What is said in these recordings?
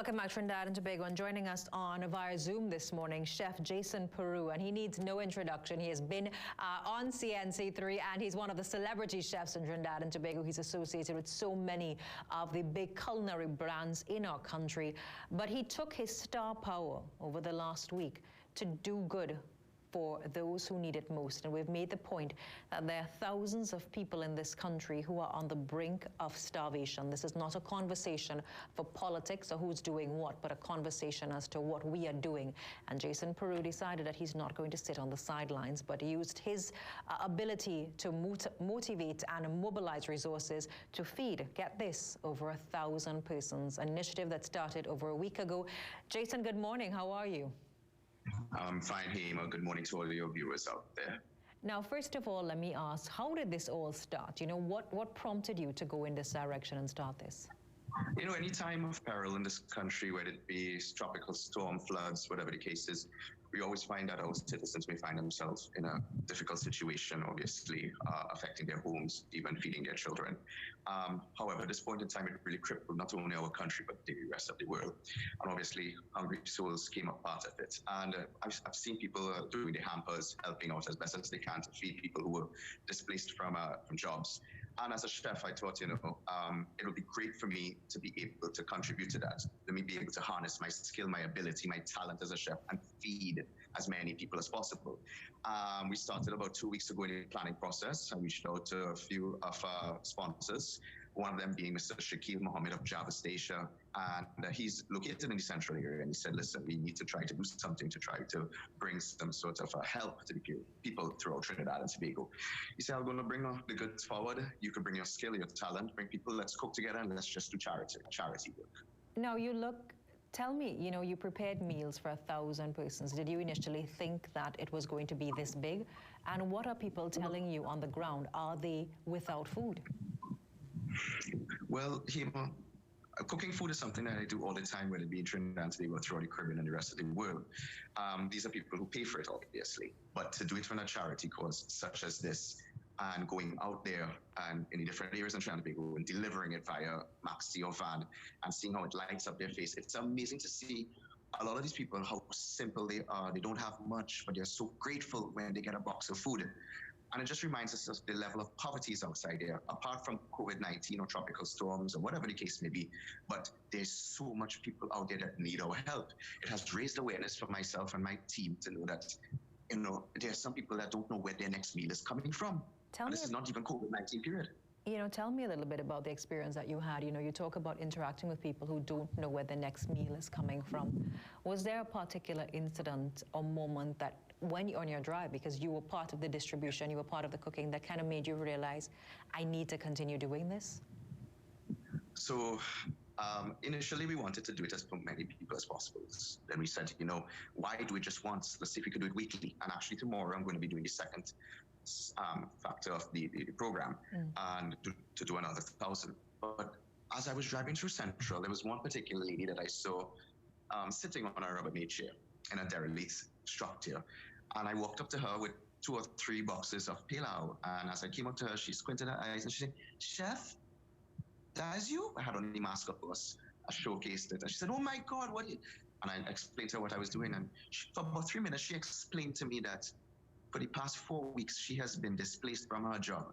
Welcome back, Trinidad and Tobago, and joining us via Zoom this morning, Chef Jason Peru, and he needs no introduction. He has been on CNC3, and he's one of the celebrity chefs in Trinidad and Tobago. He's associated with so many of the big culinary brands in our country, but he took his star power over the last week to do good for those who need it most. And we've made the point that there are thousands of people in this country who are on the brink of starvation. This is not a conversation for politics or who's doing what, but a conversation as to what we are doing. And Jason Peru decided that he's not going to sit on the sidelines, but used his ability to motivate and mobilize resources to feed, get this, over 1,000 persons, an initiative that started over a week ago. Jason, good morning. How are you? I'm fine, Hema. Good morning to all of your viewers out there. Now, first of all, let me ask, how did this all start? You know, what prompted you to go in this direction and start this? You know, any time of peril in this country, whether it be tropical storm, floods, whatever the case is, we always find that our citizens may find themselves in a difficult situation, obviously affecting their homes, even feeding their children. However, at this point in time, it really crippled not only our country, but the rest of the world. And obviously, hungry souls came a part of it. And I've seen people doing the hampers, helping out as best as they can to feed people who were displaced from jobs. And as a chef, I thought, you know, it would be great for me to be able to contribute to that. Let me be able to harness my skill, my ability, my talent as a chef, and feed as many people as possible. We started about 2 weeks ago in the planning process. I reached out to a few of our sponsors, one of them being Mr. Shakil Mohammed of Java Station. And he's located in the central area. And he said, listen, we need to try to do something to try to bring some sort of help to the people throughout Trinidad and Tobago. He said, I'm going to bring the goods forward. You can bring your skill, your talent, bring people, let's cook together, and let's just do charity work. Now, tell me, you know, you prepared meals for 1,000 persons. Did you initially think that it was going to be this big? And what are people telling you on the ground? Are they without food? Well, Hema, cooking food is something that I do all the time, whether it be in Trinidad and Tobago, throughout the Caribbean and the rest of the world. These are people who pay for it, obviously. But to do it for a charity cause such as this, and going out there and in the different areas in Trinidad and Tobago and delivering it via maxi or van and seeing how it lights up their face, it's amazing to see a lot of these people, how simple they are. They don't have much, but they're so grateful when they get a box of food. And it just reminds us of the level of poverty is outside there, apart from COVID-19 or tropical storms or whatever the case may be. But there's so much people out there that need our help. It has raised awareness for myself and my team to know that, you know, there are some people that don't know where their next meal is coming from. This is not even COVID-19 period. You know, tell me a little bit about the experience that you had. You know, you talk about interacting with people who don't know where the next meal is coming from. Was there a particular incident or moment that when you're on your drive, because you were part of the distribution, you were part of the cooking, that kind of made you realize, I need to continue doing this? So initially we wanted to do it as for many people as possible. Then we said, you know, why do it just once? Let's see if we could do it weekly. And actually tomorrow I'm going to be doing the second factor of the program and to do another 1,000. But as I was driving through Central, there was one particular lady that I saw sitting on a Rubbermaid chair in a derelict structure. And I walked up to her with 2 or 3 boxes of pilau. And as I came up to her, she squinted her eyes and she said, Chef, that's you? I had on the mask, of course. I showcased it. And she said, oh my God, what? And I explained to her what I was doing. And for about 3 minutes, she explained to me that for the past 4 weeks, she has been displaced from her job.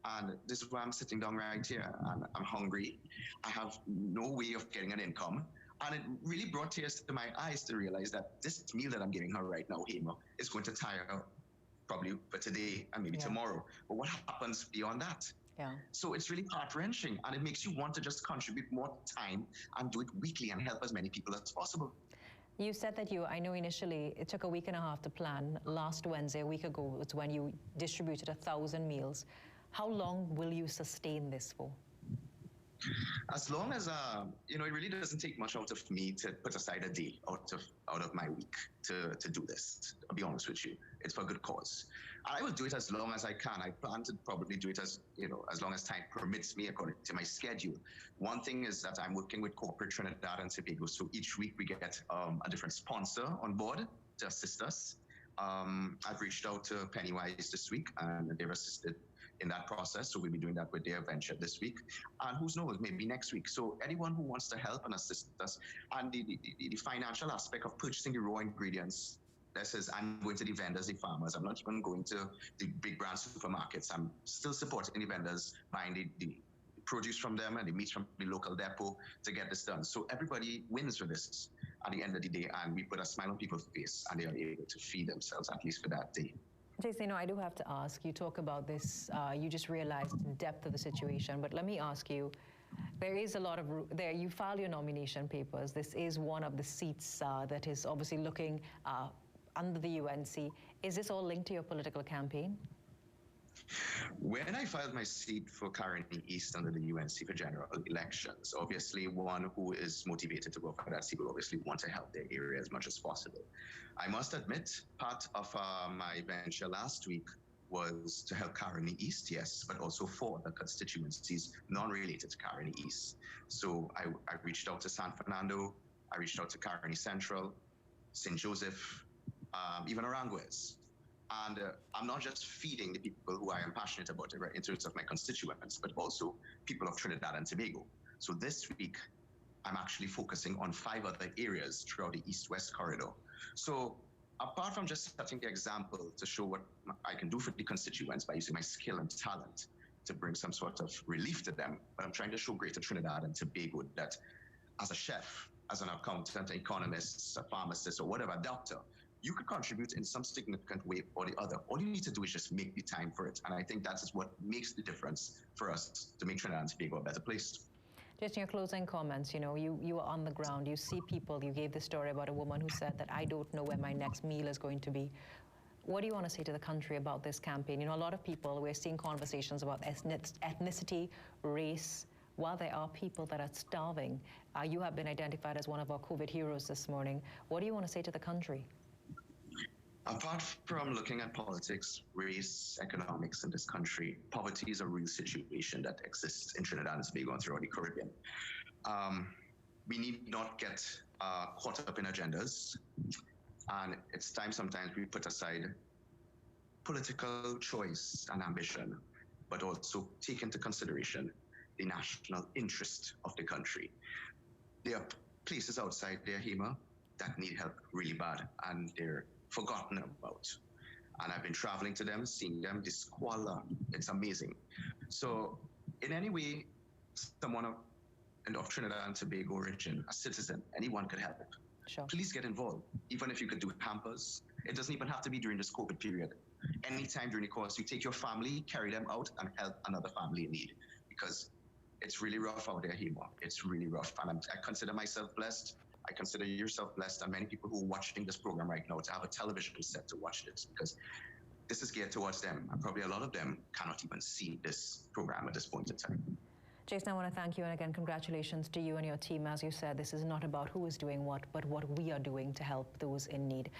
And this is why I'm sitting down right here. And I'm hungry. I have no way of getting an income. And it really brought tears to my eyes to realize that this meal that I'm giving her right now, Hema, is going to tire her probably for today and maybe tomorrow. But what happens beyond that? Yeah. So it's really heart-wrenching, and it makes you want to just contribute more time and do it weekly and help as many people as possible. You said that I know initially it took a week and a half to plan. Last Wednesday, a week ago, was when you distributed 1,000 meals. How long will you sustain this for? As long as, you know, it really doesn't take much out of me to put aside a day out of my week to do this. I'll be honest with you. It's for a good cause. I will do it as long as I can. I plan to probably do it as long as time permits me according to my schedule. One thing is that I'm working with corporate Trinidad and Tobago. So each week we get a different sponsor on board to assist us. I've reached out to Pennywise this week, and they've assisted in that process. So we'll be doing that with their venture this week. And who knows, maybe next week. So anyone who wants to help and assist us, and the financial aspect of purchasing the raw ingredients, that says I'm going to the vendors, the farmers. I'm not even going to the big brand supermarkets. I'm still supporting the vendors, buying the produce from them and the meat from the local depot to get this done. So everybody wins for this at the end of the day, and we put a smile on people's face, and they are able to feed themselves, at least for that day. Jason, I do have to ask, you talk about this, you just realized the depth of the situation, but let me ask you, there is a lot of, you file your nomination papers. This is one of the seats that is obviously looking under the UNC. Is this all linked to your political campaign? When I filed my seat for Caroni East under the UNC for general elections, obviously one who is motivated to go for that seat will obviously want to help their area as much as possible. I must admit, part of my venture last week was to help Caroni East, yes, but also for the constituencies non-related to Caroni East. So I reached out to San Fernando, I reached out to Caroni Central, St. Joseph, even Aranguez. And I'm not just feeding the people who I am passionate about it, right, in terms of my constituents, but also people of Trinidad and Tobago. So this week, I'm actually focusing on 5 other areas throughout the East-West corridor. So apart from just setting the example to show what I can do for the constituents by using my skill and talent to bring some sort of relief to them, but I'm trying to show Greater Trinidad and Tobago that as a chef, as an accountant, an economist, a pharmacist, or whatever, a doctor, you could contribute in some significant way or the other. All you need to do is just make the time for it. And I think that is what makes the difference for us to make Trinidad and Tobago a better place. Just in your closing comments, you are on the ground, you see people, you gave the story about a woman who said that I don't know where my next meal is going to be. What do you want to say to the country about this campaign? A lot of people, we're seeing conversations about ethnicity, race. While there are people that are starving, you have been identified as one of our COVID heroes this morning. What do you want to say to the country? Apart from looking at politics, race, economics in this country, poverty is a real situation that exists in Trinidad and Tobago and throughout the Caribbean. We need not get caught up in agendas, and it's time sometimes we put aside political choice and ambition, but also take into consideration the national interest of the country. There are places outside there, Hema, that need help really bad, and they're forgotten about. And I've been traveling to them, seeing them, the squalor, it's amazing. So in any way, someone of Trinidad and Tobago origin, a citizen, anyone could help. Sure. Please get involved. Even if you could do hampers, it doesn't even have to be during this COVID period. Anytime during the course, you take your family, carry them out, and help another family in need. Because it's really rough out there, Hema. It's really rough. And I consider myself blessed. I consider yourself blessed, and many people who are watching this program right now to have a television set to watch this, because this is geared towards them, and probably a lot of them cannot even see this program at this point in time. Jason, I want to thank you, and again, congratulations to you and your team. As you said, this is not about who is doing what, but what we are doing to help those in need.